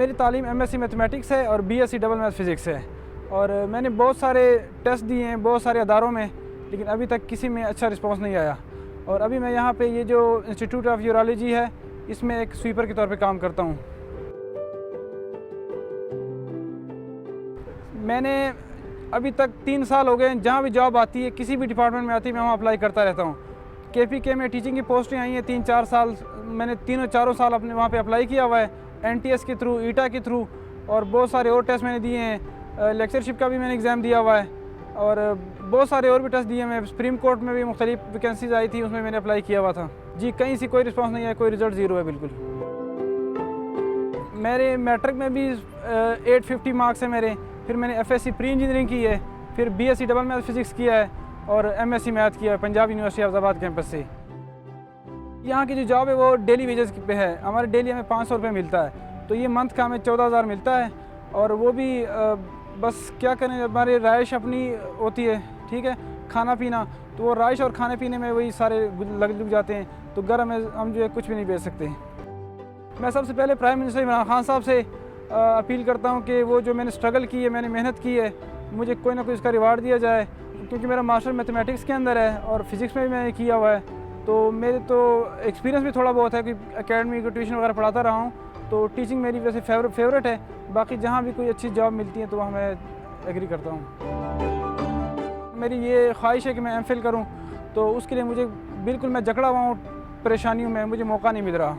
मेरी तालीम MSc mathematics है और बीएससी डबल मैथ फिज़िक्स है। और मैंने बहुत सारे टेस्ट दिए हैं बहुत सारे अदारों में, लेकिन अभी तक किसी में अच्छा रिस्पांस नहीं आया। और अभी मैं यहाँ पे ये जो इंस्टीट्यूट ऑफ यूरोलॉजी है इसमें एक स्वीपर के तौर पे काम करता हूँ। मैंने अभी तक 3 साल हो गए, जहाँ भी जॉब आती है किसी भी डिपार्टमेंट में आती है मैं वहाँ अप्लाई करता रहता हूँ। केपीके में टीचिंग की पोस्टें आई हैं 3-4 साल, मैंने 3-4 साल अपने वहाँ पे अप्लाई किया हुआ है, एनटीएस के थ्रू, ईटा के थ्रू, और बहुत सारे और टेस्ट मैंने दिए हैं। लेक्चरशिप का भी मैंने एग्ज़ाम दिया हुआ है और बहुत सारे और भी टेस्ट दिए। मैं सुप्रीम कोर्ट में भी मुख्तलिफ वैकेंसीज आई थी, उसमें मैंने अप्लाई किया हुआ था। जी, कहीं से कोई रिस्पॉन्स नहीं है, कोई रिज़ल्ट ज़ीरो है बिल्कुल। मेरे मैट्रिक में भी 850 मार्क्स हैं मेरे। फिर मैंने एफएससी प्री इंजीनियरिंग की है, फिर बीएससी डबल मैथ फिज़िक्स किया है और एमएससी मैथ किया है पंजाब यूनिवर्सिटी अहमदाबाद कैंपस से। यहाँ की जो जॉब है वो डेली वेजेस पे है। हमारे डेली हमें 500 रुपये मिलता है, तो ये मंथ का हमें 14,000 मिलता है। और वो भी बस क्या करें, हमारी राइश अपनी होती है, ठीक है, खाना पीना, तो वो राइश और खाने पीने में वही सारे लग जाते हैं, तो घर में हम जो है कुछ भी नहीं बेच सकते। मैं सबसे पहले प्राइम मिनिस्टर इमरान खान साहब से अपील करता हूँ कि वो जो मैंने स्ट्रगल की है, मैंने मेहनत की है, मुझे कोई ना कोई इसका रिवार्ड दिया जाए, क्योंकि मेरा मास्टर मैथमेटिक्स के अंदर है और फिज़िक्स में भी मैंने किया हुआ है। तो मेरे तो एक्सपीरियंस भी थोड़ा बहुत है कि एकेडमी को ट्यूशन वगैरह पढ़ाता रहा हूँ, तो टीचिंग मेरी वैसे फेवरेट है। बाकी जहाँ भी कोई अच्छी जॉब मिलती है तो वहाँ मैं एग्री करता हूँ। मेरी ये ख्वाहिश है कि मैं एमफिल करूँ, तो उसके लिए मुझे बिल्कुल मैं जकड़ा हुआ हूँ परेशानियों में, मुझे मौका नहीं मिल रहा।